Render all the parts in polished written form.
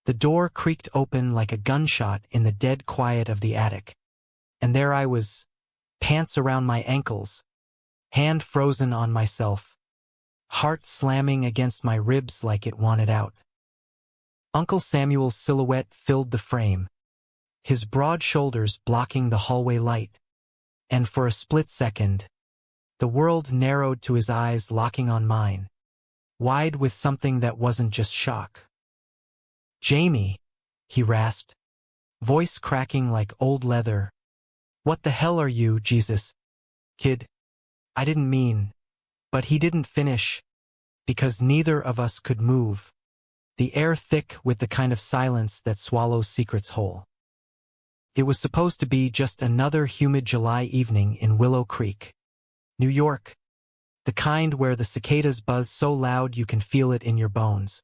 The door creaked open like a gunshot in the dead quiet of the attic. And there I was, pants around my ankles, hand frozen on myself, heart slamming against my ribs like it wanted out. Uncle Samuel's silhouette filled the frame, his broad shoulders blocking the hallway light. And for a split second, the world narrowed to his eyes locking on mine, wide with something that wasn't just shock. "Jamie," he rasped, voice cracking like old leather. "What the hell are you, Jesus? Kid, I didn't mean..." But he didn't finish, because neither of us could move, the air thick with the kind of silence that swallows secrets whole. It was supposed to be just another humid July evening in Willow Creek, New York, the kind where the cicadas buzz so loud you can feel it in your bones.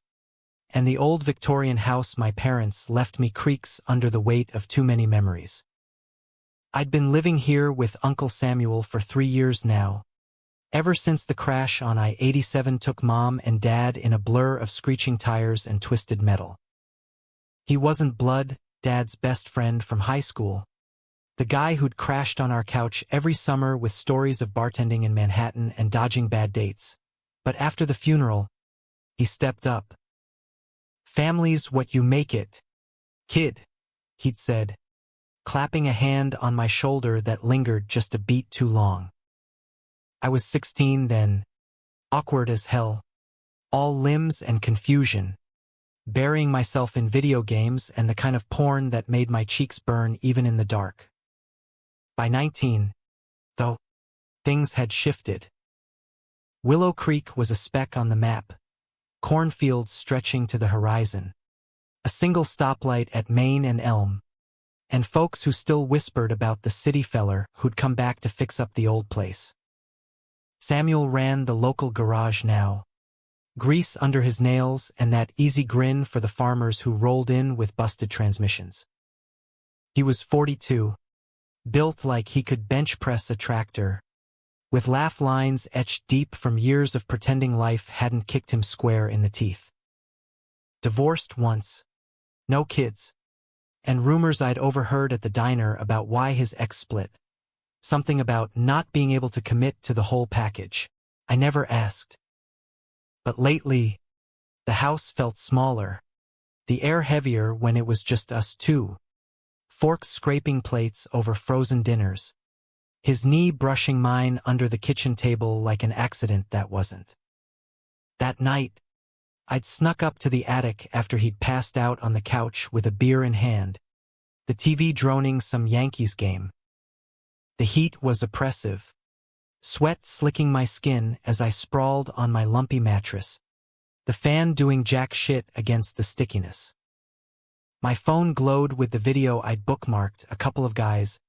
And the old Victorian house my parents left me creaks under the weight of too many memories. I'd been living here with Uncle Samuel for 3 years now, ever since the crash on I-87 took Mom and Dad in a blur of screeching tires and twisted metal. He wasn't Blood, Dad's best friend from high school, the guy who'd crashed on our couch every summer with stories of bartending in Manhattan and dodging bad dates. But after the funeral, he stepped up. "Family's what you make it, kid," he'd said, clapping a hand on my shoulder that lingered just a beat too long. I was 16 then, awkward as hell, all limbs and confusion, burying myself in video games and the kind of porn that made my cheeks burn even in the dark. By 19, though, things had shifted. Willow Creek was a speck on the map, cornfields stretching to the horizon, a single stoplight at Main and Elm, and folks who still whispered about the city feller who'd come back to fix up the old place. Samuel ran the local garage now, grease under his nails and that easy grin for the farmers who rolled in with busted transmissions. He was 42, built like he could bench press a tractor, with laugh lines etched deep from years of pretending life hadn't kicked him square in the teeth. Divorced once, no kids, and rumors I'd overheard at the diner about why his ex split. Something about not being able to commit to the whole package. I never asked. But lately, the house felt smaller, the air heavier when it was just us two, forks scraping plates over frozen dinners, his knee brushing mine under the kitchen table like an accident that wasn't. That night, I'd snuck up to the attic after he'd passed out on the couch with a beer in hand, the TV droning some Yankees game. The heat was oppressive, sweat slicking my skin as I sprawled on my lumpy mattress, the fan doing jack shit against the stickiness. My phone glowed with the video I'd bookmarked, a couple of guys,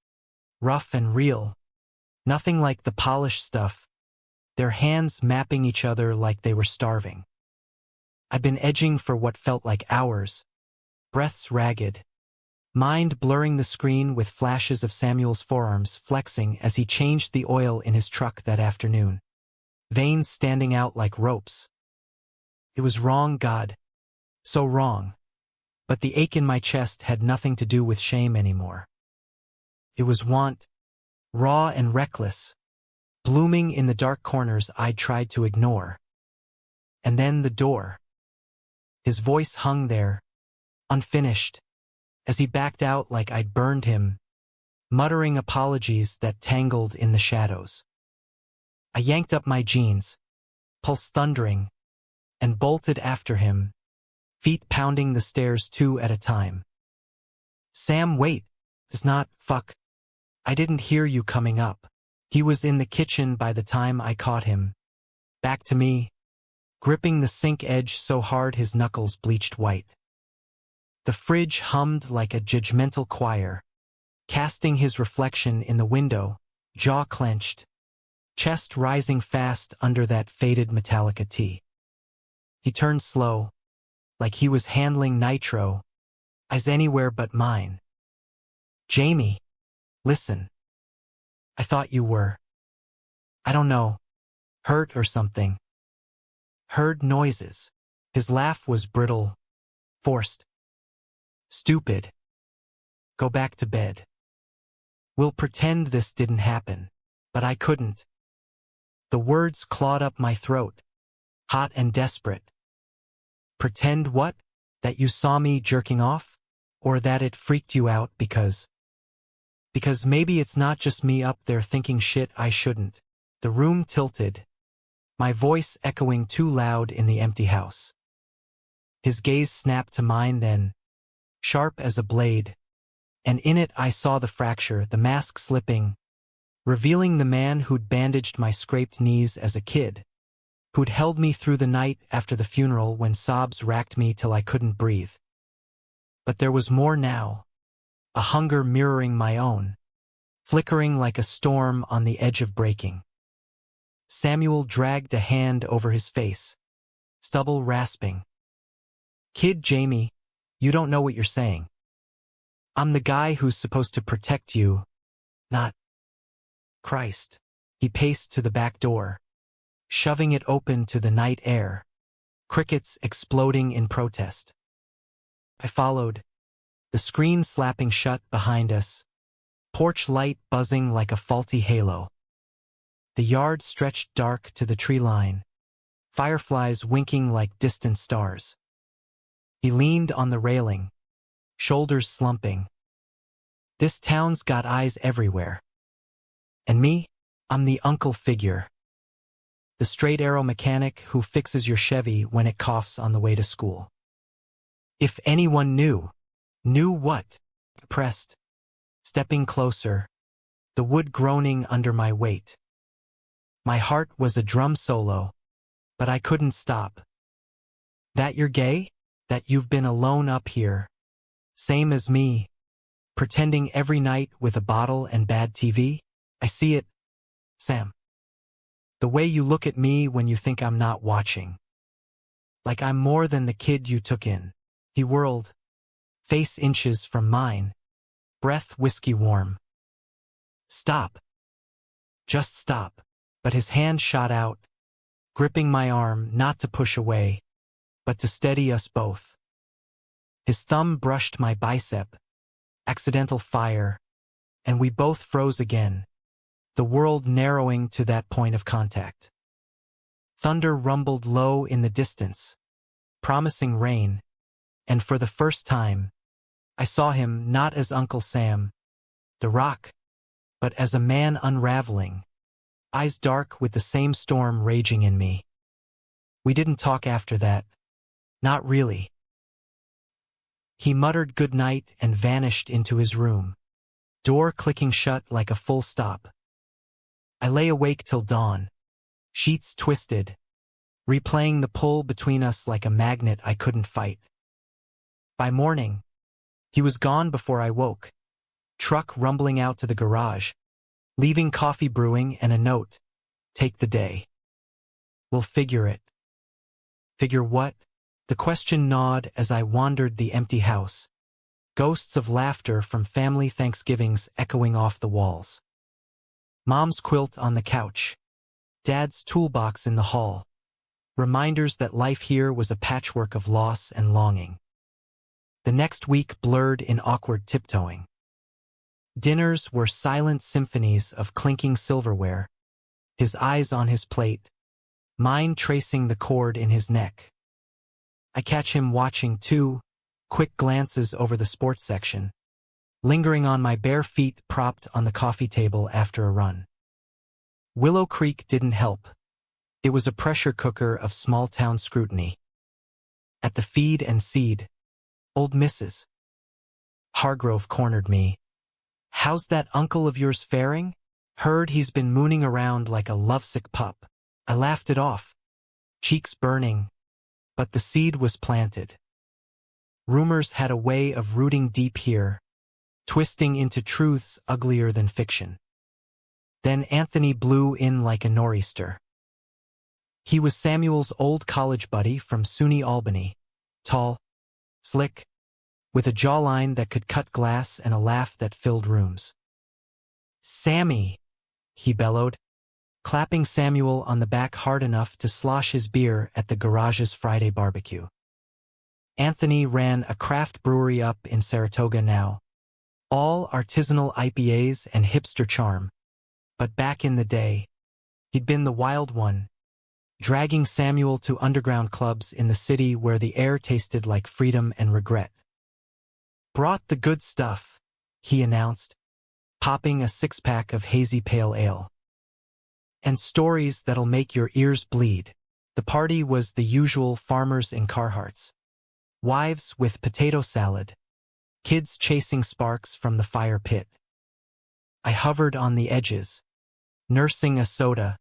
rough and real, nothing like the polished stuff, their hands mapping each other like they were starving. I'd been edging for what felt like hours, breaths ragged, mind blurring the screen with flashes of Samuel's forearms flexing as he changed the oil in his truck that afternoon, veins standing out like ropes. It was wrong, God. So wrong. But the ache in my chest had nothing to do with shame anymore. It was want, raw and reckless, blooming in the dark corners I'd tried to ignore. And then the door. His voice hung there, unfinished, as he backed out like I'd burned him, muttering apologies that tangled in the shadows. I yanked up my jeans, pulse thundering, and bolted after him, feet pounding the stairs 2 at a time. "Sam, wait. It's not, fuck. I didn't hear you coming up." He was in the kitchen by the time I caught him, back to me, gripping the sink edge so hard his knuckles bleached white. The fridge hummed like a judgmental choir, casting his reflection in the window, jaw clenched, chest rising fast under that faded Metallica tee. He turned slow, like he was handling nitro, eyes anywhere but mine. "Jamie, listen. I thought you were, I don't know, hurt or something." Heard noises. His laugh was brittle, forced. Stupid. Go back to bed. We'll pretend this didn't happen. But I couldn't. The words clawed up my throat, hot and desperate. Pretend what? That you saw me jerking off? Or that it freaked you out because maybe it's not just me up there thinking shit I shouldn't. The room tilted, my voice echoing too loud in the empty house. His gaze snapped to mine then, sharp as a blade, and in it I saw the fracture, the mask slipping, revealing the man who'd bandaged my scraped knees as a kid, who'd held me through the night after the funeral when sobs racked me till I couldn't breathe. But there was more now, a hunger mirroring my own, flickering like a storm on the edge of breaking. Samuel dragged a hand over his face, stubble rasping. Kid Jamie, you don't know what you're saying. I'm the guy who's supposed to protect you, not Christ. He paced to the back door, shoving it open to the night air, crickets exploding in protest. I followed, the screen slapping shut behind us, porch light buzzing like a faulty halo. The yard stretched dark to the tree line, fireflies winking like distant stars. He leaned on the railing, shoulders slumping. This town's got eyes everywhere. And me, I'm the uncle figure. The straight arrow mechanic who fixes your Chevy when it coughs on the way to school. If anyone knew what? Pressed, stepping closer, the wood groaning under my weight. My heart was a drum solo, but I couldn't stop. That you're gay? That you've been alone up here? Same as me, pretending every night with a bottle and bad TV? I see it, Sam. The way you look at me when you think I'm not watching. Like I'm more than the kid you took in. He whirled, face inches from mine, breath whiskey warm. Stop. Just stop. But his hand shot out, gripping my arm not to push away, but to steady us both. His thumb brushed my bicep, accidental fire, and we both froze again, the world narrowing to that point of contact. Thunder rumbled low in the distance, promising rain, and for the first time, I saw him not as Uncle Sam, the Rock, but as a man unraveling, eyes dark with the same storm raging in me. We didn't talk after that. Not really. He muttered good night and vanished into his room, door clicking shut like a full stop. I lay awake till dawn, sheets twisted, replaying the pull between us like a magnet I couldn't fight. By morning, he was gone before I woke, truck rumbling out to the garage, leaving coffee brewing and a note. Take the day. We'll figure it. Figure what? The question gnawed as I wandered the empty house, ghosts of laughter from family Thanksgivings echoing off the walls. Mom's quilt on the couch, Dad's toolbox in the hall, reminders that life here was a patchwork of loss and longing. The next week blurred in awkward tiptoeing. Dinners were silent symphonies of clinking silverware, his eyes on his plate, mine tracing the cord in his neck. I catch him watching too, quick glances over the sports section, lingering on my bare feet propped on the coffee table after a run. Willow Creek didn't help. It was a pressure cooker of small-town scrutiny. At the feed and seed, old Mrs. Hargrove cornered me. How's that uncle of yours faring? Heard he's been mooning around like a lovesick pup. I laughed it off, cheeks burning, but the seed was planted. Rumors had a way of rooting deep here, twisting into truths uglier than fiction. Then Anthony blew in like a nor'easter. He was Samuel's old college buddy from SUNY Albany, tall, slick, with a jawline that could cut glass and a laugh that filled rooms. "Sammy," he bellowed, clapping Samuel on the back hard enough to slosh his beer at the garage's Friday barbecue. Anthony ran a craft brewery up in Saratoga now. All artisanal IPAs and hipster charm. But back in the day, he'd been the wild one, dragging Samuel to underground clubs in the city where the air tasted like freedom and regret. "Brought the good stuff," he announced, popping a six-pack of hazy pale ale. "And stories that'll make your ears bleed." The party was the usual: farmers in Carhartts, wives with potato salad, kids chasing sparks from the fire pit. I hovered on the edges, nursing a soda,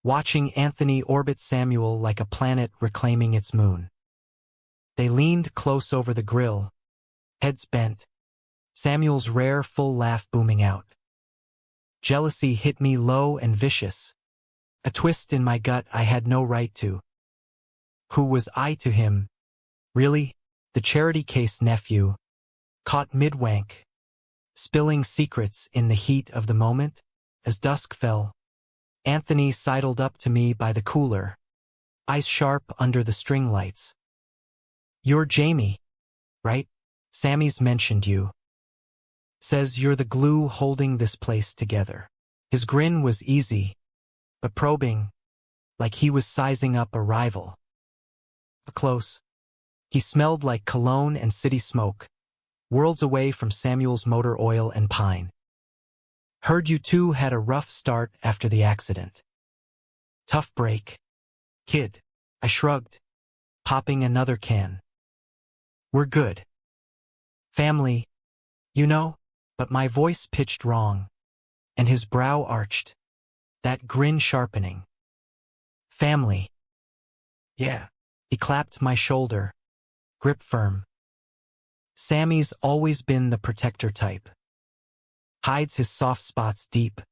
watching Anthony orbit Samuel like a planet reclaiming its moon. They leaned close over the grill, heads bent, Samuel's rare full laugh booming out. Jealousy hit me low and vicious, a twist in my gut I had no right to. Who was I to him? Really? The charity case nephew, caught mid-wank, spilling secrets in the heat of the moment? As dusk fell, Anthony sidled up to me by the cooler, eyes sharp under the string lights. "You're Jamie, right? Sammy's mentioned you. Says you're the glue holding this place together." His grin was easy, but probing, like he was sizing up a rival. Up close, he smelled like cologne and city smoke, worlds away from Samuel's motor oil and pine. "Heard you two had a rough start after the accident." "Tough break, kid," I shrugged, popping another can. "We're good. Family, you know." But my voice pitched wrong, and his brow arched, that grin sharpening. "Family. Yeah." He clapped my shoulder, grip firm. "Sammy's always been the protector type. Hides his soft spots deep.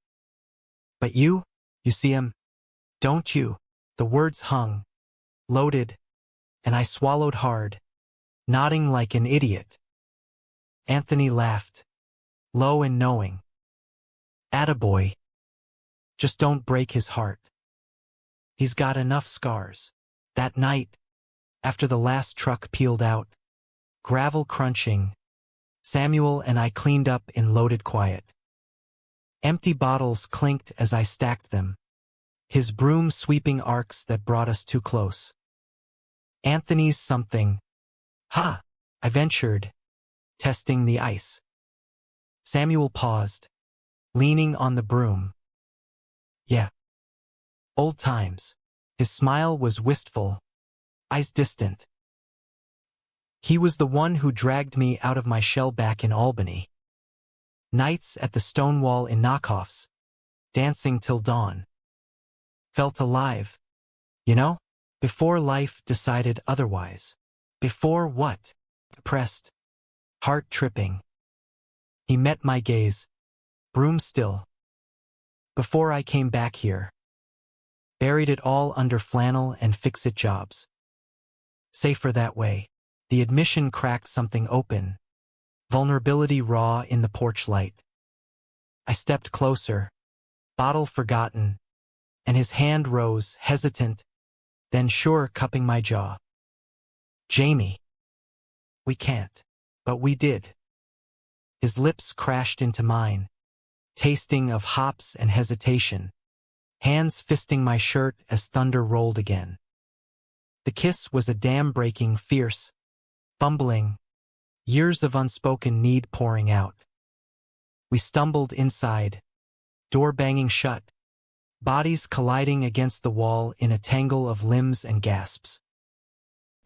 But you see him, don't you?" The words hung, loaded, and I swallowed hard, nodding like an idiot. Anthony laughed, low and knowing. "Attaboy. Just don't break his heart. He's got enough scars." That night, after the last truck peeled out, gravel crunching, Samuel and I cleaned up in loaded quiet. Empty bottles clinked as I stacked them, his broom sweeping arcs that brought us too close. "Anthony's something." "Ha!" I ventured, testing the ice. Samuel paused, leaning on the broom. "Yeah. Old times." His smile was wistful, eyes distant. "He was the one who dragged me out of my shell back in Albany. Nights at the Stonewall in knockoffs, dancing till dawn. Felt alive, you know? Before life decided otherwise." "Before what?" Pressed, heart tripping. He met my gaze, broom still. "Before I came back here. Buried it all under flannel and fix-it jobs. Safer that way." The admission cracked something open, vulnerability raw in the porch light. I stepped closer, bottle forgotten, and his hand rose, hesitant, then sure, cupping my jaw. "Jamie. We can't." But we did. His lips crashed into mine, tasting of hops and hesitation, hands fisting my shirt as thunder rolled again. The kiss was a dam-breaking, fierce, bumbling, years of unspoken need pouring out. We stumbled inside, door banging shut, bodies colliding against the wall in a tangle of limbs and gasps.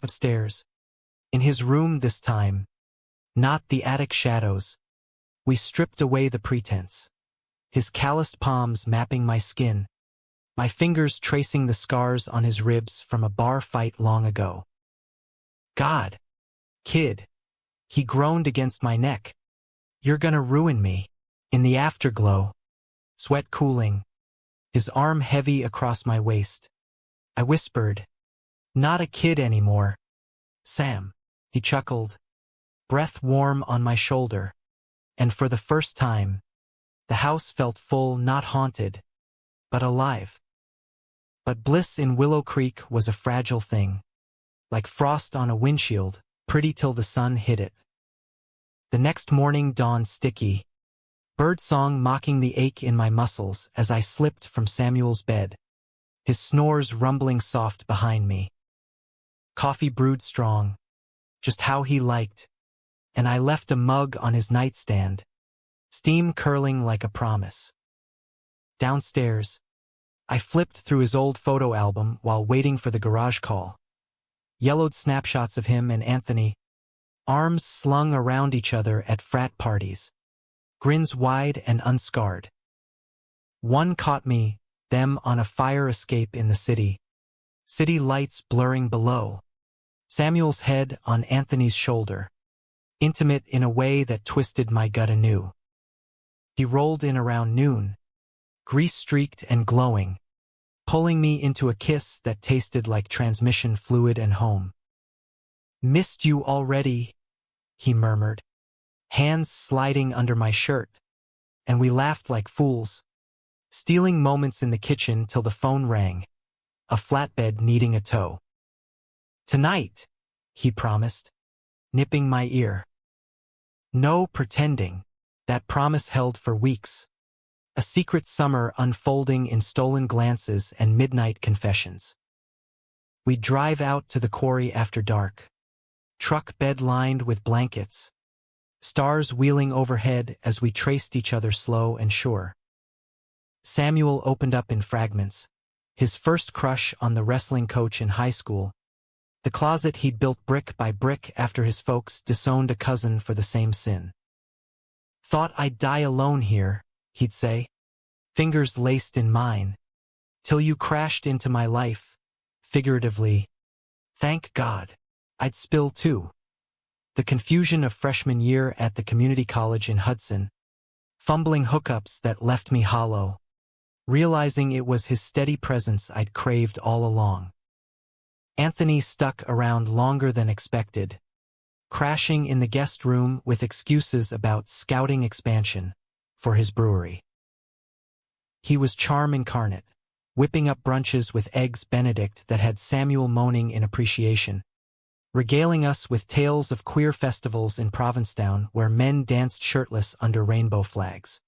Upstairs, in his room this time, not the attic shadows, we stripped away the pretense. His calloused palms mapping my skin, my fingers tracing the scars on his ribs from a bar fight long ago. "God, kid," he groaned against my neck. "You're gonna ruin me." In the afterglow, sweat cooling, his arm heavy across my waist, I whispered, "Not a kid anymore, Sam." He chuckled, breath warm on my shoulder, and for the first time, the house felt full, not haunted, but alive. But bliss in Willow Creek was a fragile thing, like frost on a windshield, pretty till the sun hit it. The next morning dawned sticky, birdsong mocking the ache in my muscles as I slipped from Samuel's bed, his snores rumbling soft behind me. Coffee brewed strong, just how he liked, and I left a mug on his nightstand, steam curling like a promise. Downstairs, I flipped through his old photo album while waiting for the garage call. Yellowed snapshots of him and Anthony, arms slung around each other at frat parties, grins wide and unscarred. One caught me, them on a fire escape in the city lights blurring below, Samuel's head on Anthony's shoulder, intimate in a way that twisted my gut anew. He rolled in around noon, grease-streaked and glowing, pulling me into a kiss that tasted like transmission fluid and home. "Missed you already," he murmured, hands sliding under my shirt, and we laughed like fools, stealing moments in the kitchen till the phone rang, a flatbed needing a tow. "Tonight," he promised, nipping my ear. No pretending, that promise held for weeks. A secret summer unfolding in stolen glances and midnight confessions. We'd drive out to the quarry after dark, truck bed lined with blankets, stars wheeling overhead as we traced each other slow and sure. Samuel opened up in fragments, his first crush on the wrestling coach in high school, the closet he'd built brick by brick after his folks disowned a cousin for the same sin. "Thought I'd die alone here," he'd say, fingers laced in mine, "till you crashed into my life," figuratively. Thank God, I'd spill too. The confusion of freshman year at the community college in Hudson, fumbling hookups that left me hollow, realizing it was his steady presence I'd craved all along. Anthony stuck around longer than expected, crashing in the guest room with excuses about scouting expansion for his brewery. He was charm incarnate, whipping up brunches with eggs Benedict that had Samuel moaning in appreciation, regaling us with tales of queer festivals in Provincetown where men danced shirtless under rainbow flags.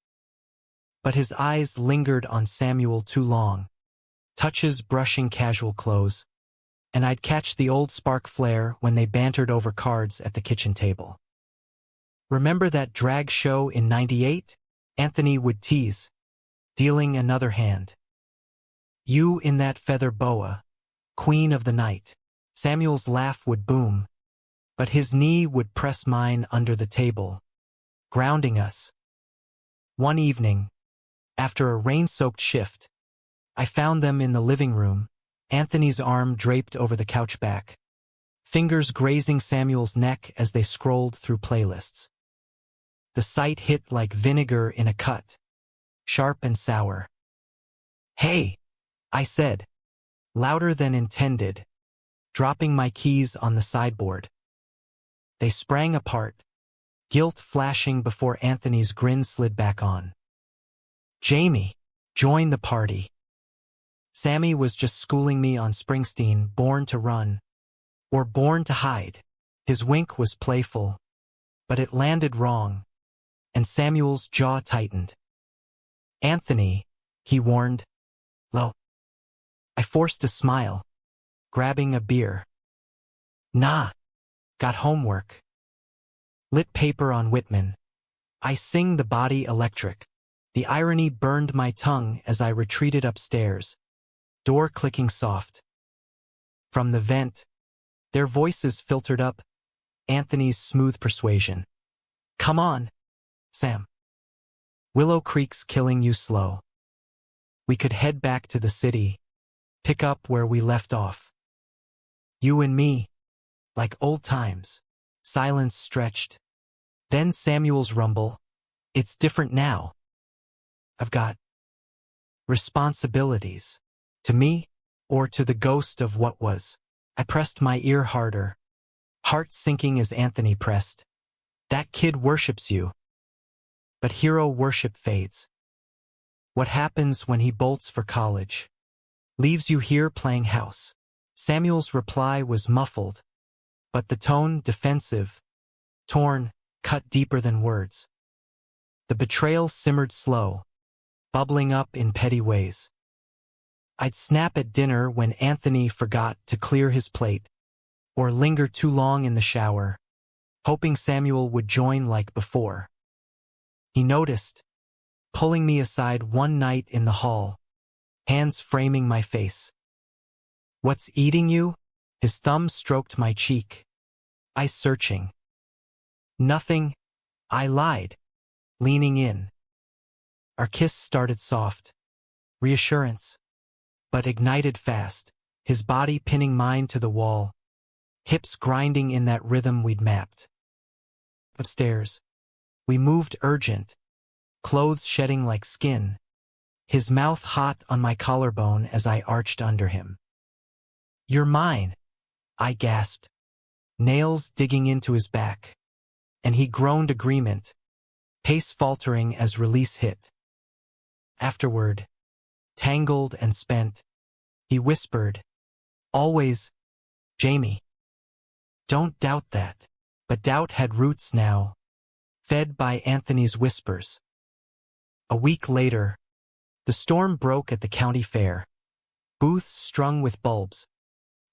But his eyes lingered on Samuel too long, touches brushing casual clothes, and I'd catch the old spark flare when they bantered over cards at the kitchen table. "Remember that drag show in '98? Anthony would tease, dealing another hand. "You in that feather boa, queen of the night." Samuel's laugh would boom, but his knee would press mine under the table, grounding us. One evening, after a rain-soaked shift, I found them in the living room, Anthony's arm draped over the couch back, fingers grazing Samuel's neck as they scrolled through playlists. The sight hit like vinegar in a cut, sharp and sour. "Hey," I said, louder than intended, dropping my keys on the sideboard. They sprang apart, guilt flashing before Anthony's grin slid back on. "Jamie, join the party." Sammy was just schooling me on Springsteen, Born to Run, or Born to Hide. His wink was playful, but it landed wrong, and Samuel's jaw tightened. "Anthony," he warned, low. I forced a smile, grabbing a beer. "Nah, got homework." Lit paper on Whitman. I sing the body electric. The irony burned my tongue as I retreated upstairs, door clicking soft. From the vent, their voices filtered up, Anthony's smooth persuasion. "Come on, Sam. Willow Creek's killing you slow." We could head back to the city, pick up where we left off. You and me, like old times. Silence stretched. Then Samuel's rumble. "It's different now. I've got responsibilities. To me, or to the ghost of what was." I pressed my ear harder, heart sinking as Anthony pressed. "That kid worships you." But hero worship fades. What happens when he bolts for college? Leaves you here playing house. Samuel's reply was muffled, but the tone defensive, torn, cut deeper than words. The betrayal simmered slow, bubbling up in petty ways. I'd snap at dinner when Anthony forgot to clear his plate, or linger too long in the shower, hoping Samuel would join like before. He noticed, pulling me aside one night in the hall, hands framing my face. "What's eating you?" His thumb stroked my cheek, eyes searching. "Nothing," I lied, leaning in. Our kiss started soft, reassurance, but ignited fast, his body pinning mine to the wall, hips grinding in that rhythm we'd mapped. Upstairs, we moved urgent, clothes shedding like skin, his mouth hot on my collarbone as I arched under him. "You're mine," I gasped, nails digging into his back, and he groaned agreement, pace faltering as release hit. Afterward, tangled and spent, he whispered, "Always, Jamie. Don't doubt that." But doubt had roots now, fed by Anthony's whispers. A week later, the storm broke at the county fair. Booths strung with bulbs,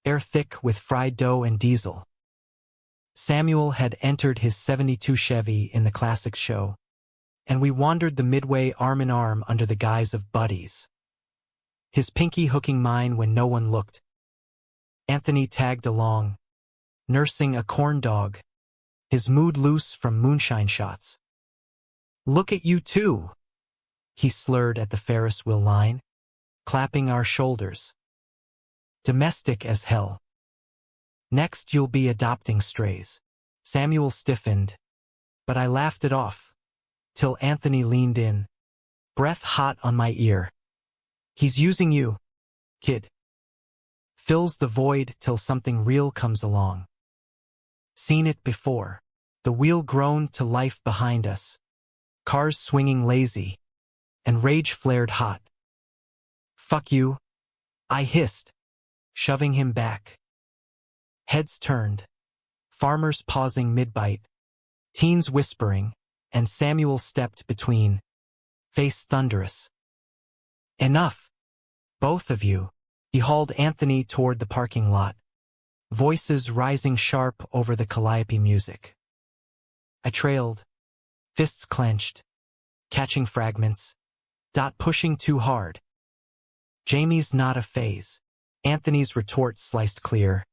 air thick with fried dough and diesel. Samuel had entered his '72 Chevy in the classics show, and we wandered the midway arm in arm under the guise of buddies. His pinky hooking mine when no one looked. Anthony tagged along, nursing a corn dog, his mood loose from moonshine shots. "Look at you two," he slurred at the Ferris wheel line, clapping our shoulders. "Domestic as hell. Next you'll be adopting strays." Samuel stiffened, but I laughed it off, till Anthony leaned in, breath hot on my ear. "He's using you, kid. Fills the void till something real comes along." Seen it before. The wheel groaned to life behind us, cars swinging lazy, and rage flared hot. "Fuck you," I hissed, shoving him back. Heads turned, farmers pausing mid-bite, teens whispering, and Samuel stepped between, face thunderous. "Enough, both of you." He hauled Anthony toward the parking lot, voices rising sharp over the calliope music. I trailed, fists clenched, catching fragments, pushing too hard. "Jamie's not a phase." Anthony's retort sliced clear.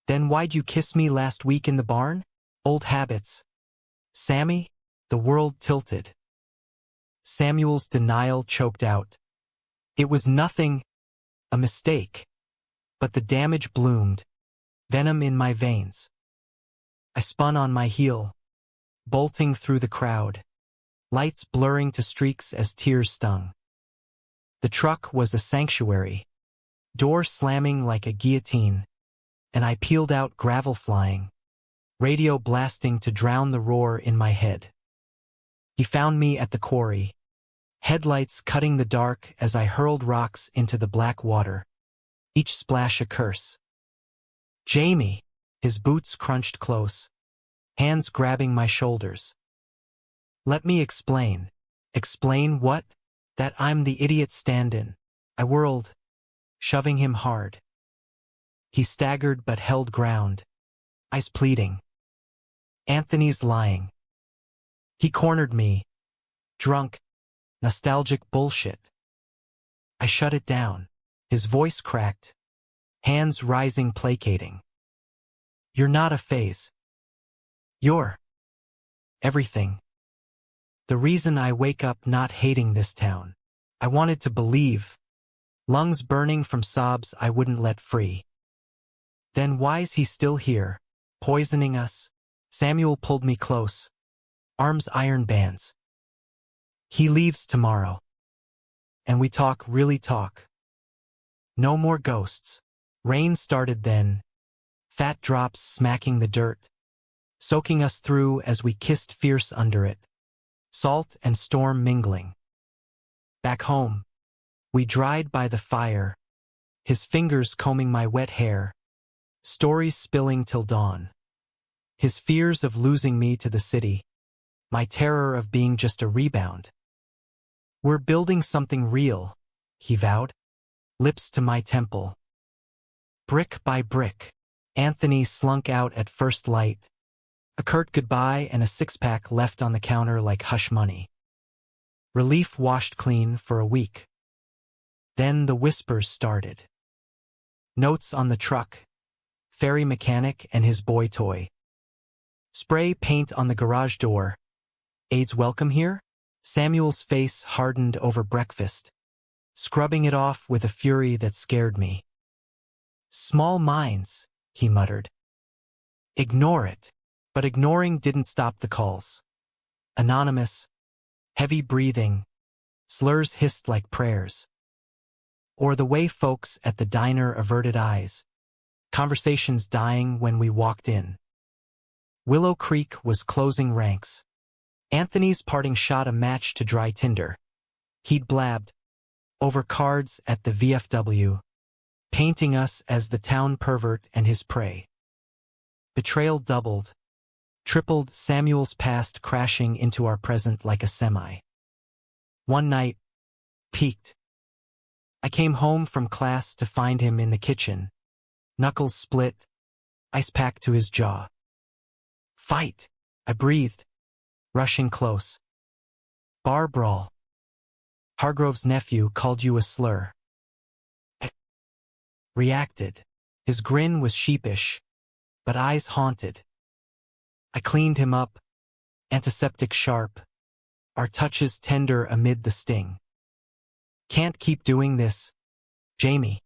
"Then why'd you kiss me last week in the barn?" "Old habits." "Sammy?" The world tilted. Samuel's denial choked out. "It was nothing, a mistake." But the damage bloomed, venom in my veins. I spun on my heel, bolting through the crowd, lights blurring to streaks as tears stung. The truck was a sanctuary, door slamming like a guillotine, and I peeled out, gravel flying, radio blasting to drown the roar in my head. He found me at the quarry, headlights cutting the dark as I hurled rocks into the black water, each splash a curse. "Jamie!" His boots crunched close, hands grabbing my shoulders. "Let me explain." "Explain what?" "That I'm the idiot stand-in." I whirled, shoving him hard. He staggered but held ground, eyes pleading. "Anthony's lying." He cornered me, drunk, nostalgic bullshit. I shut it down. His voice cracked, hands rising placating. "You're not a phase. You're everything. The reason I wake up not hating this town." I wanted to believe, lungs burning from sobs I wouldn't let free. "Then why's he still here, poisoning us?" Samuel pulled me close, arms iron bands. "He leaves tomorrow. And we talk, really talk. No more ghosts." Rain started then, fat drops smacking the dirt, soaking us through as we kissed fierce under it, salt and storm mingling. Back home, we dried by the fire, his fingers combing my wet hair, stories spilling till dawn. His fears of losing me to the city, my terror of being just a rebound. "We're building something real," he vowed, lips to my temple. Brick by brick, Anthony slunk out at first light, a curt goodbye and a six-pack left on the counter like hush money. Relief washed clean for a week. Then the whispers started. Notes on the truck, ferry mechanic and his boy toy. Spray paint on the garage door. "Aides welcome here?" Samuel's face hardened over breakfast, scrubbing it off with a fury that scared me. "Small minds," he muttered. "Ignore it." But ignoring didn't stop the calls. Anonymous, heavy breathing, slurs hissed like prayers. Or the way folks at the diner averted eyes, conversations dying when we walked in. Willow Creek was closing ranks. Anthony's parting shot a match to dry tinder. He'd blabbed, over cards at the VFW, painting us as the town pervert and his prey. Betrayal doubled, tripled, Samuel's past crashing into our present like a semi. One night, peaked. I came home from class to find him in the kitchen, knuckles split, ice pack to his jaw. "Fight," I breathed, rushing close. "Bar brawl. Hargrove's nephew called you a slur." I reacted. His grin was sheepish, but eyes haunted. I cleaned him up, antiseptic sharp, our touches tender amid the sting. "Can't keep doing this, Jamie.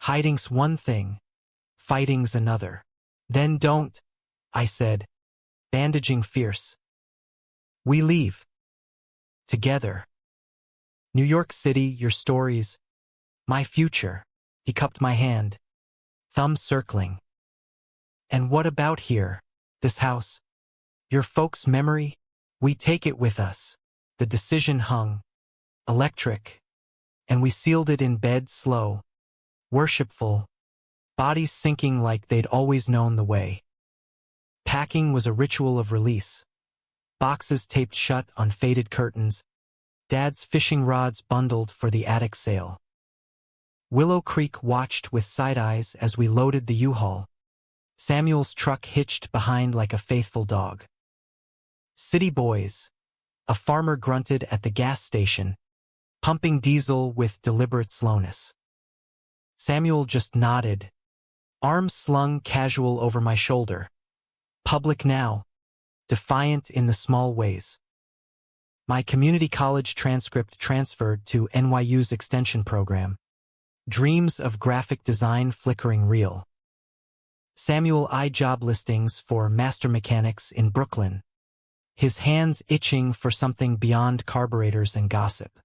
Hiding's one thing, fighting's another." "Then don't," I said, bandaging fierce. "We leave. Together. New York City, your stories, my future." He cupped my hand, thumb circling. "And what about here, this house? Your folks' memory? We take it with us." The decision hung, electric, and we sealed it in bed slow, worshipful, bodies sinking like they'd always known the way. Packing was a ritual of release. Boxes taped shut on faded curtains, Dad's fishing rods bundled for the attic sale. Willow Creek watched with side eyes as we loaded the U-Haul. Samuel's truck hitched behind like a faithful dog. "City boys," a farmer grunted at the gas station, pumping diesel with deliberate slowness. Samuel just nodded, arms slung casual over my shoulder. Public now, defiant in the small ways. My community college transcript transferred to NYU's extension program. Dreams of graphic design flickering real. Samuel eyed job listings for master mechanics in Brooklyn, his hands itching for something beyond carburetors and gossip.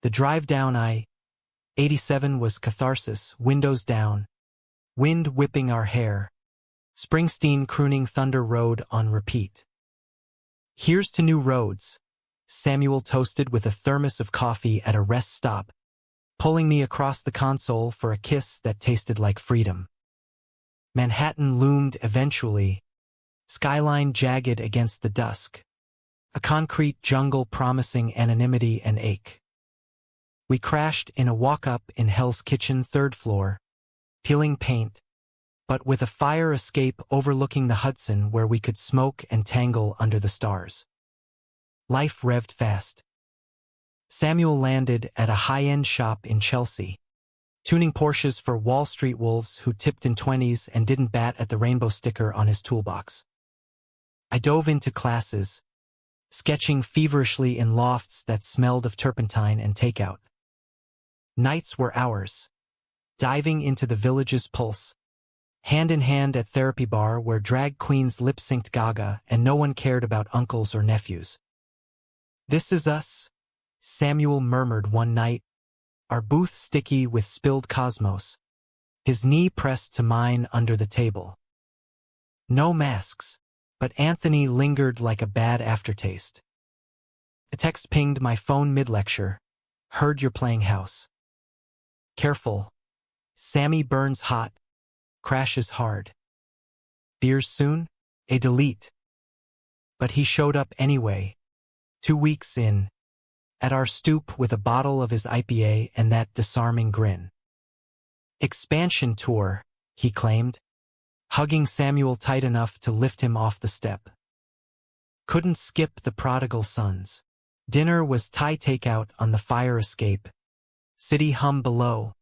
The drive down I-87 was catharsis, windows down, wind whipping our hair, Springsteen crooning Thunder Road on repeat. "Here's to new roads," Samuel toasted with a thermos of coffee at a rest stop, pulling me across the console for a kiss that tasted like freedom. Manhattan loomed eventually, skyline jagged against the dusk, a concrete jungle promising anonymity and ache. We crashed in a walk-up in Hell's Kitchen, third floor, peeling paint, but with a fire escape overlooking the Hudson where we could smoke and tangle under the stars. Life revved fast. Samuel landed at a high-end shop in Chelsea, tuning Porsches for Wall Street wolves who tipped in 20s and didn't bat at the rainbow sticker on his toolbox. I dove into classes, sketching feverishly in lofts that smelled of turpentine and takeout. Nights were ours, diving into the village's pulse, hand in hand at therapy bar where drag queens lip-synced Gaga and no one cared about uncles or nephews. "This is us," Samuel murmured one night, our booth sticky with spilled cosmos, his knee pressed to mine under the table. No masks, but Anthony lingered like a bad aftertaste. A text pinged my phone mid-lecture. "Heard you're playing house. Careful. Sammy burns hot, crashes hard." Beers soon? A delete. But he showed up anyway, 2 weeks in, at our stoop with a bottle of his IPA and that disarming grin. Expansion tour, he claimed, hugging Samuel tight enough to lift him off the step. Couldn't skip the prodigal sons. Dinner was Thai takeout on the fire escape, city hum below,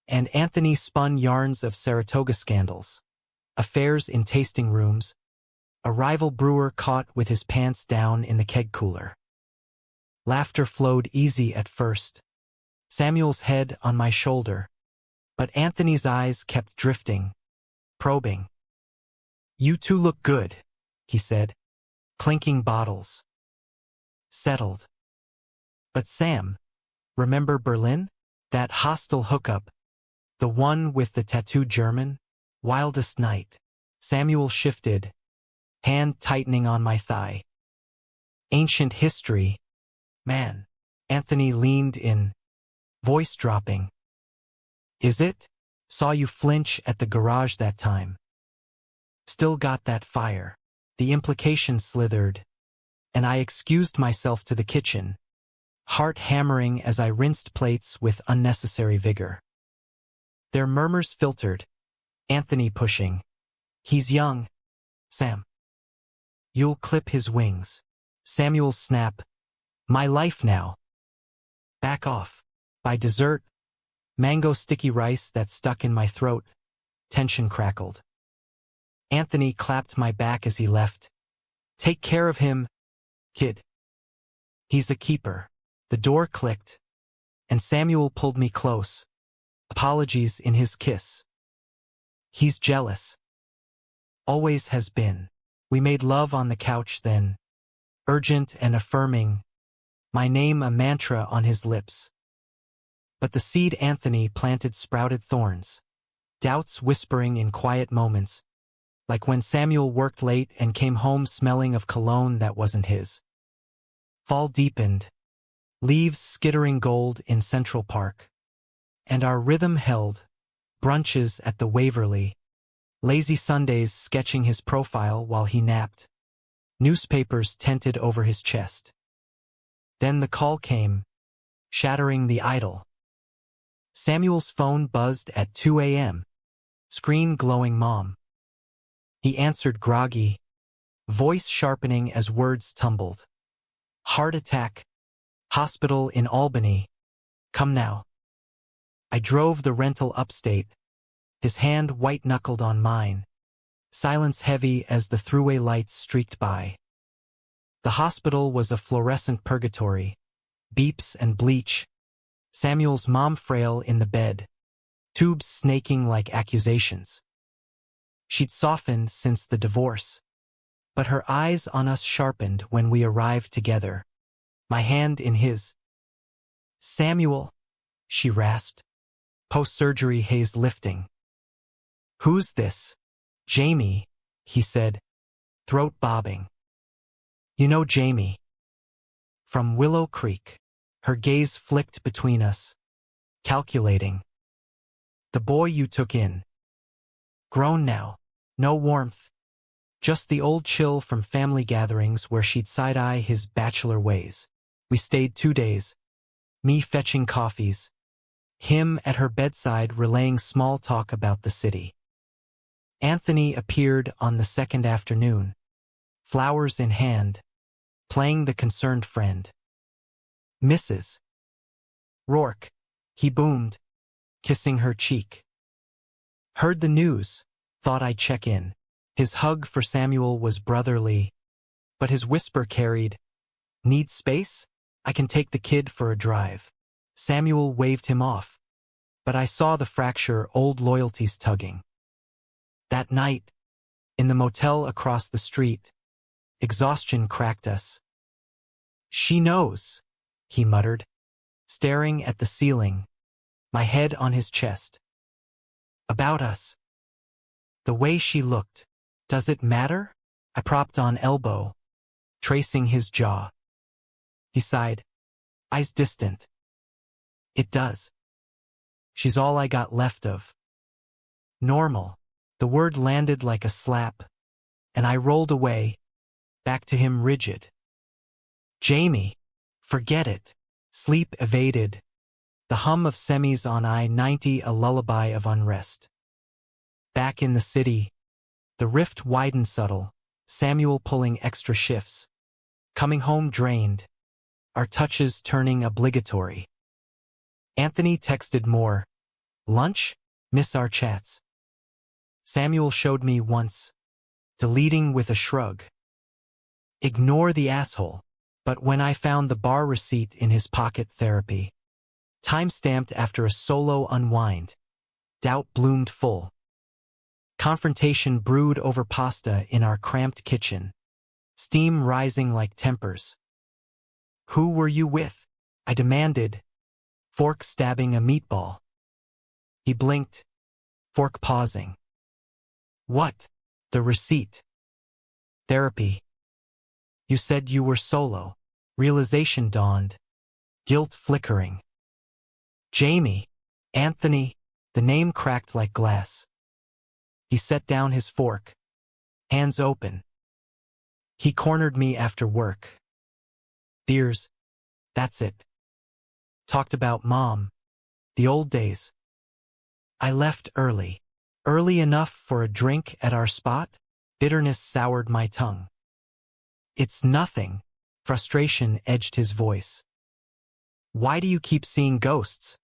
and Anthony spun yarns of Saratoga scandals, affairs in tasting rooms, a rival brewer caught with his pants down in the keg cooler. Laughter flowed easy at first, Samuel's head on my shoulder, but Anthony's eyes kept drifting, probing. "You two look good," he said, clinking bottles. Settled. "But Sam, remember Berlin? That hostile hookup, the one with the tattooed German? Wildest night." Samuel shifted, hand tightening on my thigh. "Ancient history, man." Anthony leaned in, voice dropping. "Is it? Saw you flinch at the garage that time. Still got that fire." The implication slithered, and I excused myself to the kitchen, heart hammering as I rinsed plates with unnecessary vigor. Their murmurs filtered, Anthony pushing. "He's young, Sam. You'll clip his wings." Samuel's snap. "My life now." "Back off." By dessert, mango sticky rice that stuck in my throat, tension crackled. Anthony clapped my back as he left. "Take care of him, kid. He's a keeper." The door clicked, and Samuel pulled me close, apologies in his kiss. "He's jealous. Always has been." We made love on the couch then, urgent and affirming, my name a mantra on his lips. But the seed Anthony planted sprouted thorns, doubts whispering in quiet moments, like when Samuel worked late and came home smelling of cologne that wasn't his. Fall deepened, leaves skittering gold in Central Park. And our rhythm held, brunches at the Waverly, lazy Sundays sketching his profile while he napped, newspapers tented over his chest. Then the call came, shattering the idyll. Samuel's phone buzzed at 2 a.m., screen glowing mom. He answered groggy, voice sharpening as words tumbled. "Heart attack. Hospital in Albany. Come now." I drove the rental upstate, his hand white-knuckled on mine, silence heavy as the thruway lights streaked by. The hospital was a fluorescent purgatory, beeps and bleach, Samuel's mom frail in the bed, tubes snaking like accusations. She'd softened since the divorce, but her eyes on us sharpened when we arrived together, my hand in his. "Samuel," she rasped, post-surgery haze lifting. "Who's this?" "Jamie," he said, throat bobbing. "You know Jamie. From Willow Creek." Her gaze flicked between us, calculating. "The boy you took in. Grown now. No warmth. Just the old chill from family gatherings where she'd side-eye his bachelor ways." We stayed 2 days, me fetching coffees, him at her bedside relaying small talk about the city. Anthony appeared on the second afternoon, flowers in hand, playing the concerned friend. "Mrs. Rourke," he boomed, kissing her cheek. "Heard the news, thought I'd check in." His hug for Samuel was brotherly, but his whisper carried, "Need space? I can take the kid for a drive." Samuel waved him off, but I saw the fracture old loyalties tugging. That night, in the motel across the street, exhaustion cracked us. "She knows," he muttered, staring at the ceiling, my head on his chest. "About us." The way she looked. "Does it matter?" I propped on elbow, tracing his jaw. He sighed, eyes distant. "It does. She's all I got left of." Normal. The word landed like a slap, and I rolled away, back to him rigid. Jamie, forget it. Sleep evaded. The hum of semis on I-90 a lullaby of unrest. Back in the city, the rift widened subtle, Samuel pulling extra shifts. Coming home drained, our touches turning obligatory. Anthony texted more. Lunch? Miss our chats. Samuel showed me once, deleting with a shrug. Ignore the asshole. But when I found the bar receipt in his pocket, therapy, time-stamped after a solo unwind, doubt bloomed full. Confrontation brewed over pasta in our cramped kitchen, steam rising like tempers. Who were you with? I demanded, fork stabbing a meatball. He blinked, fork pausing. What? The receipt. Therapy. You said you were solo. Realization dawned, guilt flickering. Jamie, Anthony, the name cracked like glass. He set down his fork, hands open. He cornered me after work. Beers, that's it. Talked about mom, the old days. I left early. Early enough for a drink at our spot? Bitterness soured my tongue. It's nothing. Frustration edged his voice. Why do you keep seeing ghosts?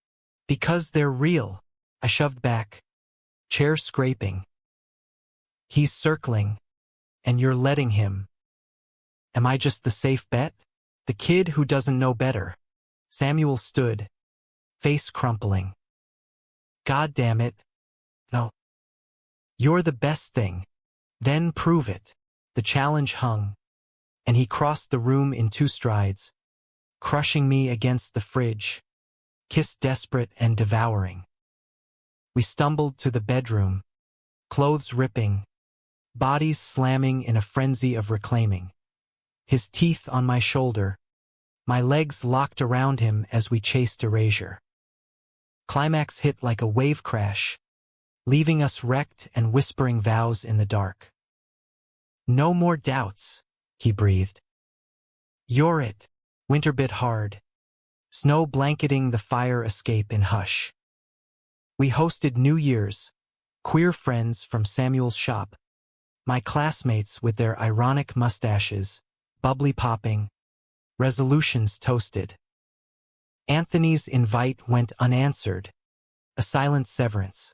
Because they're real. I shoved back, chair scraping. He's circling, and you're letting him. Am I just the safe bet? The kid who doesn't know better. Samuel stood, face crumpling. God damn it. No. You're the best thing. Then prove it. The challenge hung, and he crossed the room in 2 strides, crushing me against the fridge, kiss desperate and devouring. We stumbled to the bedroom, clothes ripping, bodies slamming in a frenzy of reclaiming. His teeth on my shoulder, my legs locked around him as we chased erasure. Climax hit like a wave crash, leaving us wrecked and whispering vows in the dark. No more doubts, he breathed. You're it. Winter bit hard, snow blanketing the fire escape in hush. We hosted New Year's, queer friends from Samuel's shop, my classmates with their ironic mustaches, bubbly popping, resolutions toasted. Anthony's invite went unanswered, a silent severance.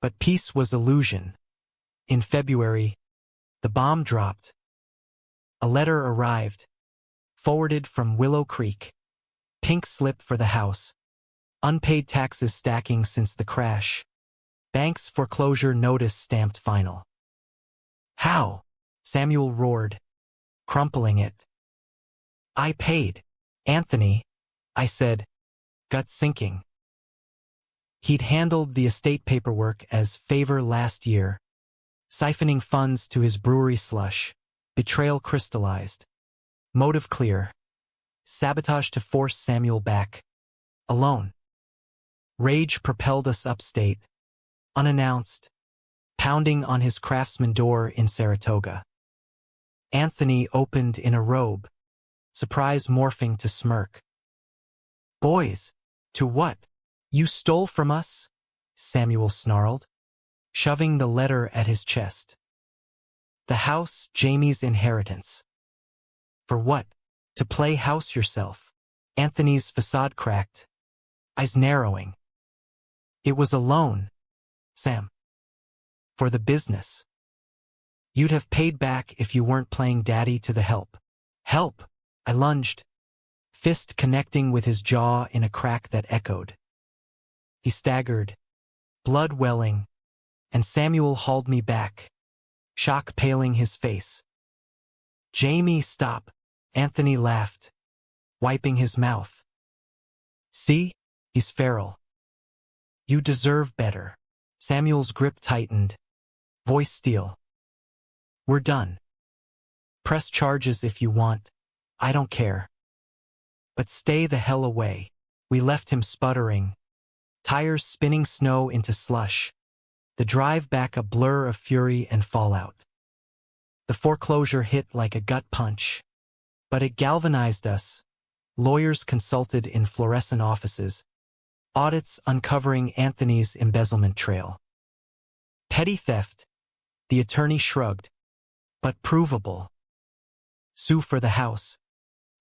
But peace was illusion. In February, the bomb dropped. A letter arrived, forwarded from Willow Creek. Pink slip for the house. Unpaid taxes stacking since the crash. Bank's foreclosure notice stamped final. How? Samuel roared, crumpling it. I paid. Anthony, I said, gut sinking. He'd handled the estate paperwork as favor last year, siphoning funds to his brewery slush. Betrayal crystallized. Motive clear. Sabotage to force Samuel back. Alone. Rage propelled us upstate, unannounced, pounding on his craftsman door in Saratoga. Anthony opened in a robe, surprise morphing to smirk. Boys, to what? You stole from us? Samuel snarled, shoving the letter at his chest. The house, Jamie's inheritance. For what? To play house yourself. Anthony's facade cracked, eyes narrowing. It was a loan, Sam. For the business. You'd have paid back if you weren't playing daddy to the help. Help! I lunged, fist connecting with his jaw in a crack that echoed. He staggered, blood welling, and Samuel hauled me back, shock paling his face. Jamie, stop, Anthony laughed, wiping his mouth. See, he's feral. You deserve better. Samuel's grip tightened, voice steel. We're done. Press charges if you want, I don't care. But stay the hell away. We left him sputtering, tires spinning snow into slush, the drive back a blur of fury and fallout. The foreclosure hit like a gut punch. But it galvanized us. Lawyers consulted in fluorescent offices. Audits uncovering Anthony's embezzlement trail. Petty theft, the attorney shrugged. But provable. Sue for the house.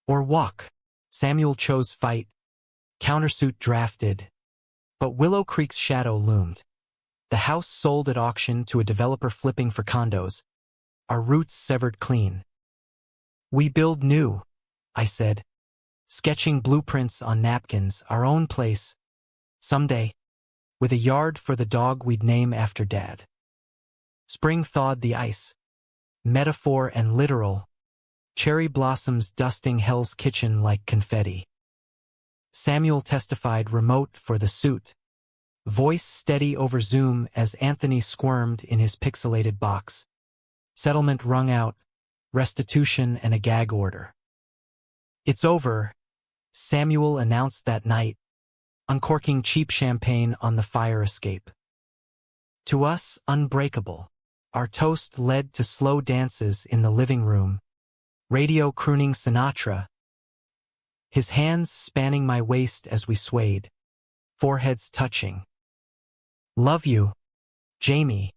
Or walk. Samuel chose fight. Countersuit drafted. But Willow Creek's shadow loomed. The house sold at auction to a developer flipping for condos. Our roots severed clean. We build new, I said. Sketching blueprints on napkins, our own place. Someday. With a yard for the dog we'd name after Dad. Spring thawed the ice. Metaphor and literal. Cherry blossoms dusting Hell's Kitchen like confetti. Samuel testified remote for the suit. Voice steady over Zoom as Anthony squirmed in his pixelated box. Settlement rung out, restitution and a gag order. It's over, Samuel announced that night, uncorking cheap champagne on the fire escape. To us, unbreakable. Our toast led to slow dances in the living room, radio crooning Sinatra. His hands spanning my waist as we swayed, foreheads touching. Love you, Jamie,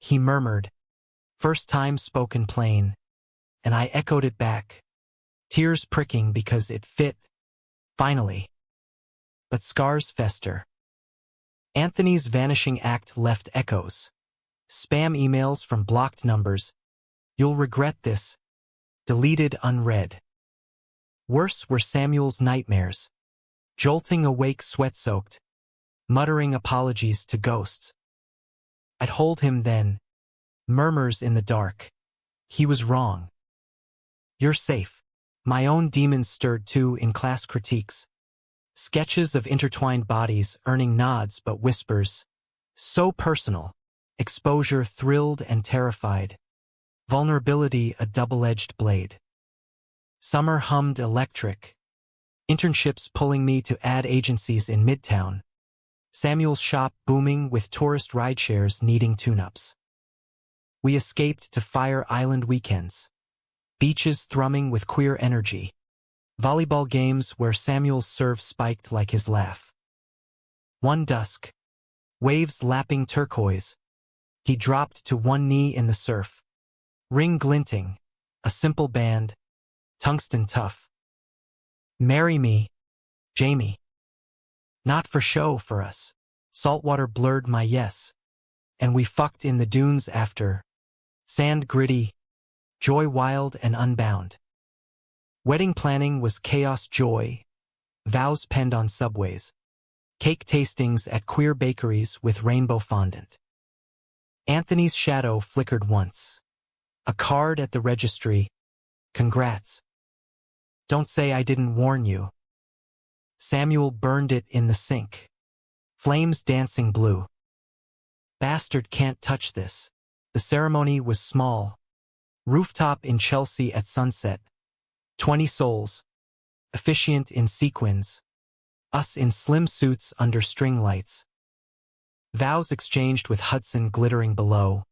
he murmured, first time spoken plain, and I echoed it back, tears pricking because it fit, finally. But scars fester. Anthony's vanishing act left echoes. Spam emails from blocked numbers. You'll regret this. Deleted unread. Worse were Samuel's nightmares. Jolting awake sweat-soaked. Muttering apologies to ghosts. I'd hold him then. Murmurs in the dark. He was wrong. You're safe. My own demons stirred too in class critiques. Sketches of intertwined bodies earning nods but whispers. So personal. Exposure thrilled and terrified. Vulnerability a double-edged blade. Summer hummed electric. Internships pulling me to ad agencies in Midtown. Samuel's shop booming with tourist rideshares needing tune-ups. We escaped to Fire Island weekends. Beaches thrumming with queer energy. Volleyball games where Samuel's serve spiked like his laugh. One dusk. Waves lapping turquoise. He dropped to one knee in the surf. Ring glinting. A simple band. Tungsten tough. Marry me, Jamie. Not for show for us. Saltwater blurred my yes. And we fucked in the dunes after. Sand gritty. Joy wild and unbound. Wedding planning was chaos joy. Vows penned on subways. Cake tastings at queer bakeries with rainbow fondant. Anthony's shadow flickered once. A card at the registry. Congrats. Don't say I didn't warn you. Samuel burned it in the sink. Flames dancing blue. Bastard can't touch this. The ceremony was small. Rooftop in Chelsea at sunset. 20 souls. Officiant in sequins. Us in slim suits under string lights. Vows exchanged with Hudson glittering below.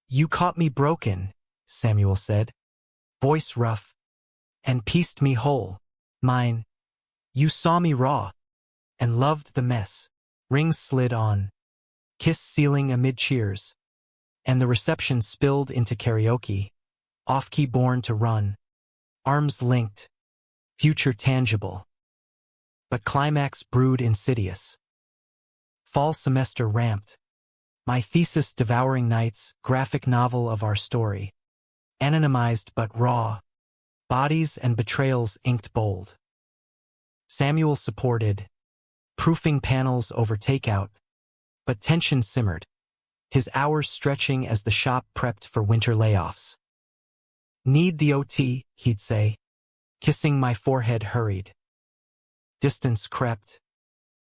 You caught me broken, Samuel said. Voice rough. And pieced me whole. Mine. You saw me raw. And loved the mess. Rings slid on. Kiss ceiling amid cheers. And the reception spilled into karaoke. Off-key born to run. Arms linked. Future tangible. But climax brewed insidious. Fall semester ramped. My thesis devouring nights, graphic novel of our story. Anonymized but raw. Bodies and betrayals inked bold. Samuel supported. Proofing panels over takeout. But tension simmered. His hours stretching as the shop prepped for winter layoffs. Need the OT, he'd say. Kissing my forehead hurried. Distance crept.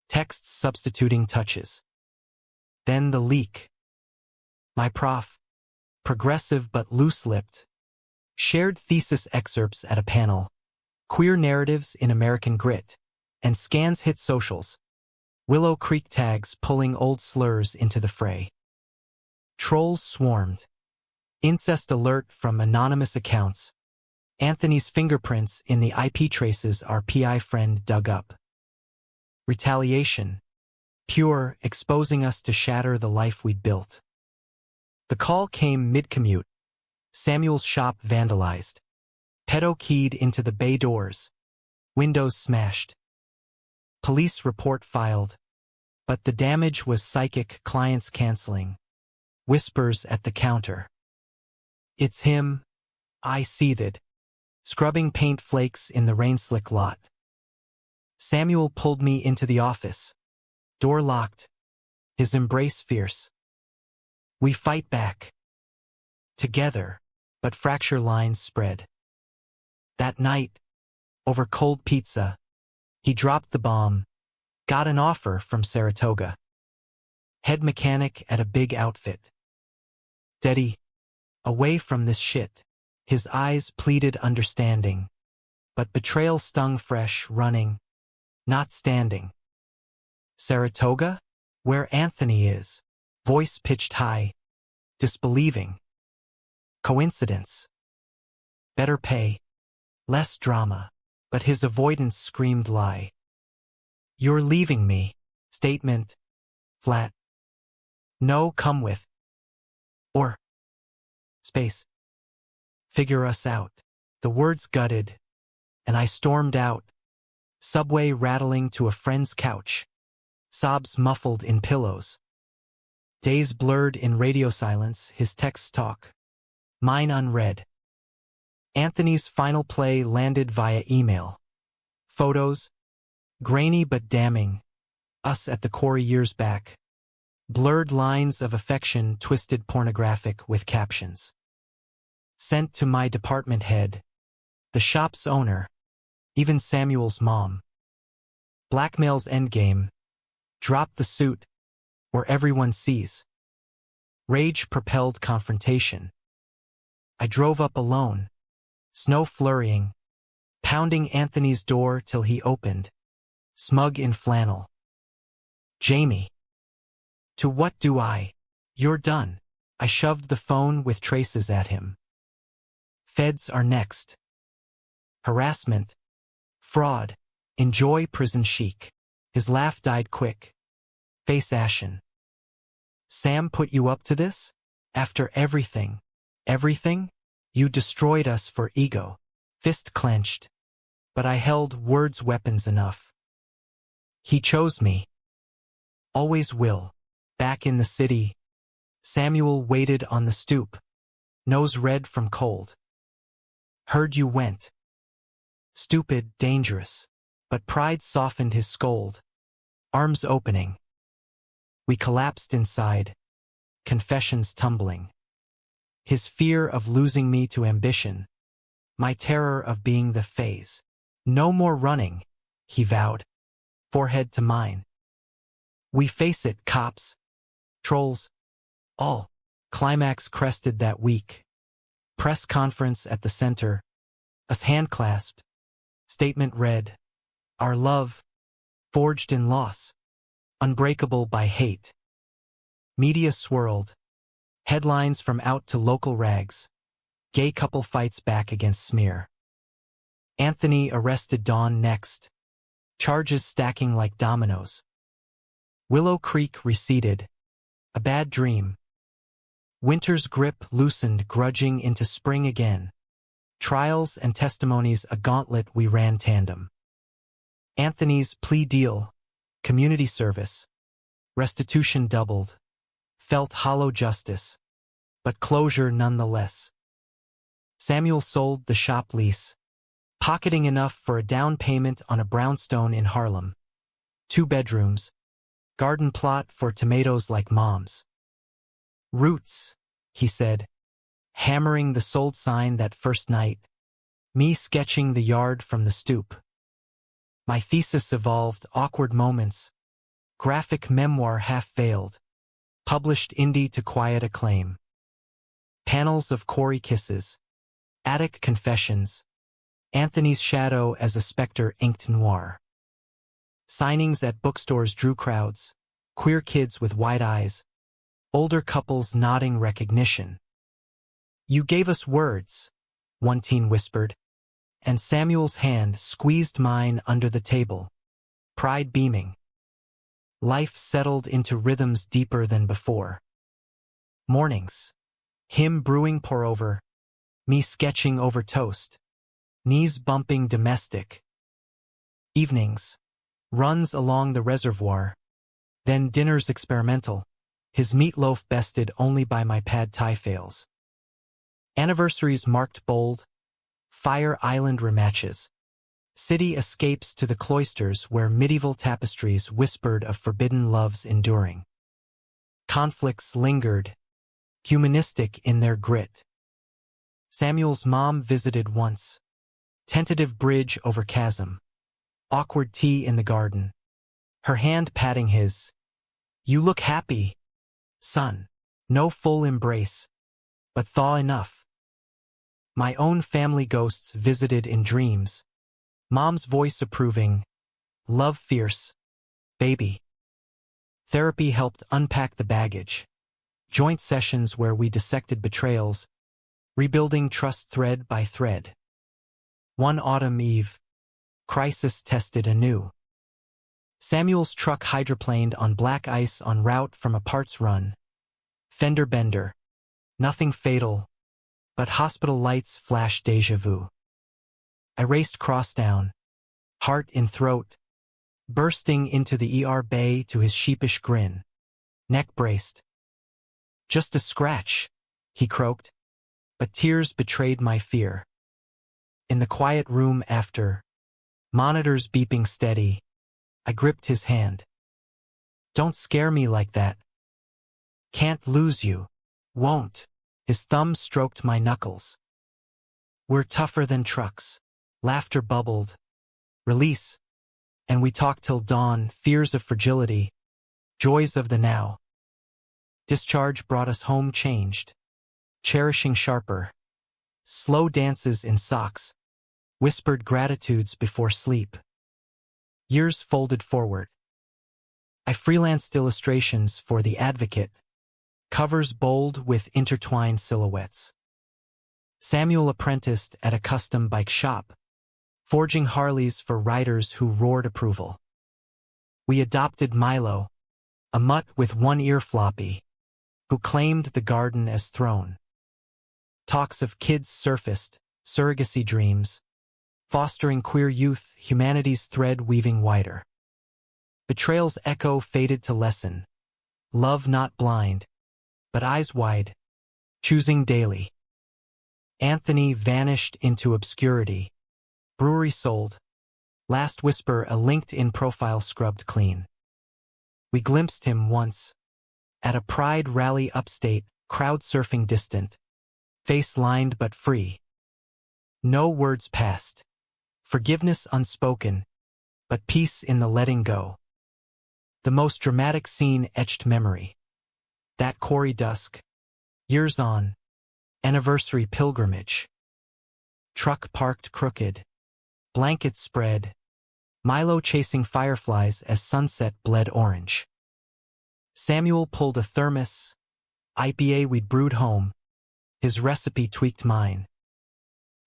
Texts substituting touches. Then the leak. My prof. Progressive but loose-lipped. Shared thesis excerpts at a panel. Queer narratives in American grit. And scans hit socials. Willow Creek tags pulling old slurs into the fray. Trolls swarmed. Incest alert from anonymous accounts. Anthony's fingerprints in the IP traces our PI friend dug up. Retaliation. Pure, exposing us to shatter the life we'd built. The call came mid-commute. Samuel's shop vandalized. Pedo keyed into the bay doors. Windows smashed. Police report filed. But the damage was psychic, clients canceling. Whispers at the counter. It's him, I seethed, scrubbing paint flakes in the rain-slick lot. Samuel pulled me into the office. Door locked. His embrace fierce. We fight back. Together, but fracture lines spread. That night, over cold pizza, he dropped the bomb, got an offer from Saratoga. Head mechanic at a big outfit. Daddy, away from this shit. His eyes pleaded understanding. But betrayal stung fresh, running, not standing. Saratoga? Where Anthony is. Voice pitched high. Disbelieving. Coincidence. Better pay. Less drama. But his avoidance screamed lie. You're leaving me. Statement. Flat. No, come with. Or. Space. Figure us out. The words gutted. And I stormed out. Subway rattling to a friend's couch. Sobs muffled in pillows. Days blurred in radio silence, his texts talk. Mine unread. Anthony's final play landed via email. Photos. Grainy but damning. Us at the quarry years back. Blurred lines of affection twisted pornographic with captions. Sent to my department head. The shop's owner. Even Samuel's mom. Blackmail's endgame. Drop the suit. Or everyone sees. Rage propelled confrontation. I drove up alone. Snow flurrying. Pounding Anthony's door till he opened. Smug in flannel. Jamie. To what do I? You're done. I shoved the phone with traces at him. Feds are next. Harassment. Fraud. Enjoy prison chic. His laugh died quick. Face ashen. Sam put you up to this? After everything. Everything? You destroyed us for ego. Fist clenched. But I held words weapons enough. He chose me. Always will. Back in the city. Samuel waited on the stoop. Nose red from cold. Heard you went. Stupid, dangerous. But pride softened his scold. Arms opening. We collapsed inside. Confessions tumbling. His fear of losing me to ambition. My terror of being the phase. No more running, he vowed. Forehead to mine. We face it, cops. Trolls. All. Climax crested that week. Press conference at the center. Us hand-clasped. Statement read. Our love. Forged in loss. Unbreakable by hate. Media swirled. Headlines from out to local rags. Gay couple fights back against smear. Anthony arrested Dawn next. Charges stacking like dominoes. Willow Creek receded. A bad dream. Winter's grip loosened, grudging into spring again. Trials and testimonies, a gauntlet we ran tandem. Anthony's plea deal. Community service. Restitution doubled. Felt hollow justice. But closure nonetheless. Samuel sold the shop lease. Pocketing enough for a down payment on a brownstone in Harlem. 2 bedrooms. Garden plot for tomatoes like mom's. Roots, he said. Hammering the sold sign that first night. Me sketching the yard from the stoop. My thesis evolved, awkward moments. Graphic memoir half-veiled. Published indie to quiet acclaim. Panels of Corey kisses. Attic confessions. Anthony's shadow as a specter inked noir. Signings at bookstores drew crowds. Queer kids with wide eyes. Older couples nodding recognition. You gave us words, one teen whispered, and Samuel's hand squeezed mine under the table, pride beaming. Life settled into rhythms deeper than before. Mornings. Him brewing pour-over, me sketching over toast, knees bumping domestic. Evenings. Runs along the reservoir, then dinners experimental, his meatloaf bested only by my pad thai fails. Anniversaries marked bold, Fire Island rematches. City escapes to the cloisters where medieval tapestries whispered of forbidden loves enduring. Conflicts lingered, humanistic in their grit. Samuel's mom visited once. Tentative bridge over chasm. Awkward tea in the garden. Her hand patting his. You look happy, son. No full embrace, but thaw enough. My own family ghosts visited in dreams. Mom's voice approving. Love fierce. Baby. Therapy helped unpack the baggage. Joint sessions where we dissected betrayals, rebuilding trust thread by thread. One autumn eve, crisis tested anew. Samuel's truck hydroplaned on black ice en route from a parts run. Fender bender. Nothing fatal, but hospital lights flash déjà vu. I raced crosstown, heart in throat, bursting into the ER bay to his sheepish grin. Neck braced. Just a scratch, he croaked, but tears betrayed my fear. In the quiet room after, monitors beeping steady, I gripped his hand. Don't scare me like that. Can't lose you. Won't. His thumb stroked my knuckles. We're tougher than trucks. Laughter bubbled. Release. And we talked till dawn, fears of fragility, joys of the now. Discharge brought us home changed. Cherishing sharper. Slow dances in socks. Whispered gratitudes before sleep. Years folded forward. I freelanced illustrations for The Advocate. Covers bold with intertwined silhouettes. Samuel apprenticed at a custom bike shop, forging Harleys for riders who roared approval. We adopted Milo, a mutt with one ear floppy, who claimed the garden as throne. Talks of kids surfaced, surrogacy dreams, fostering queer youth, humanity's thread weaving wider. Betrayal's echo faded to lesson. Love not blind, but eyes wide, choosing daily. Anthony vanished into obscurity. Brewery sold. Last whisper a LinkedIn profile scrubbed clean. We glimpsed him once. At a pride rally upstate, crowd surfing distant. Face lined but free. No words passed. Forgiveness unspoken, but peace in the letting go. The most dramatic scene etched memory. That quarry dusk. Years on. Anniversary pilgrimage. Truck parked crooked. Blankets spread. Milo chasing fireflies as sunset bled orange. Samuel pulled a thermos. IPA we'd brewed home. His recipe tweaked mine.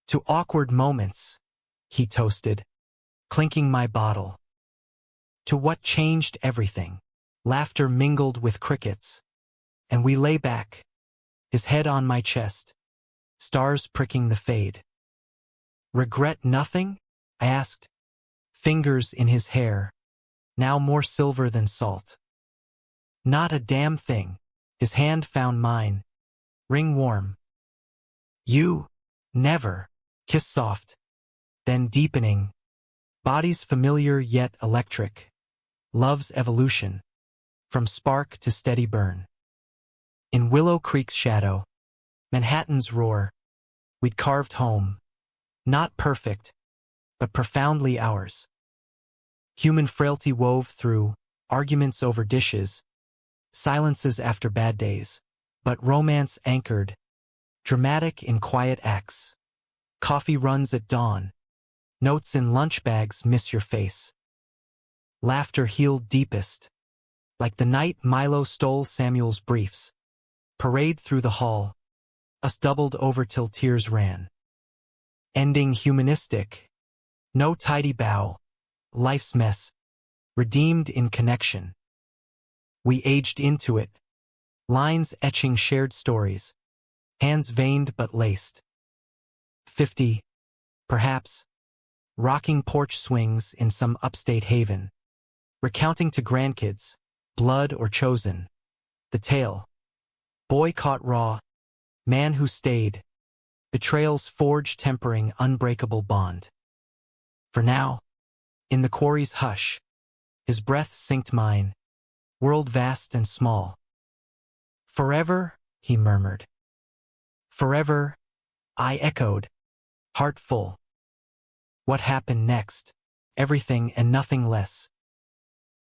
To awkward moments, he toasted, clinking my bottle. To what changed everything. Laughter mingled with crickets. And we lay back, his head on my chest, stars pricking the fade. Regret nothing? I asked. Fingers in his hair, now more silver than salt. Not a damn thing. His hand found mine. Ring warm. You? Never. Kiss soft. Then deepening. Bodies familiar yet electric. Love's evolution. From spark to steady burn. In Willow Creek's shadow, Manhattan's roar, we'd carved home. Not perfect, but profoundly ours. Human frailty wove through, arguments over dishes, silences after bad days, but romance anchored, dramatic in quiet acts. Coffee runs at dawn, notes in lunch bags miss your face. Laughter healed deepest, like the night Milo stole Samuel's briefs. Parade through the hall, Us doubled over till tears ran. Ending humanistic. No tidy bow. Life's mess. Redeemed in connection. We aged into it. Lines etching shared stories. Hands veined but laced. 50. Perhaps. Rocking porch swings in some upstate haven. Recounting to grandkids. Blood or chosen. The tale. Boy caught raw. Man who stayed. Betrayal's forge tempering unbreakable bond. For now, in the quarry's hush, his breath synced mine, world vast and small. Forever, he murmured. Forever, I echoed, heart full. What happened next? Everything and nothing less.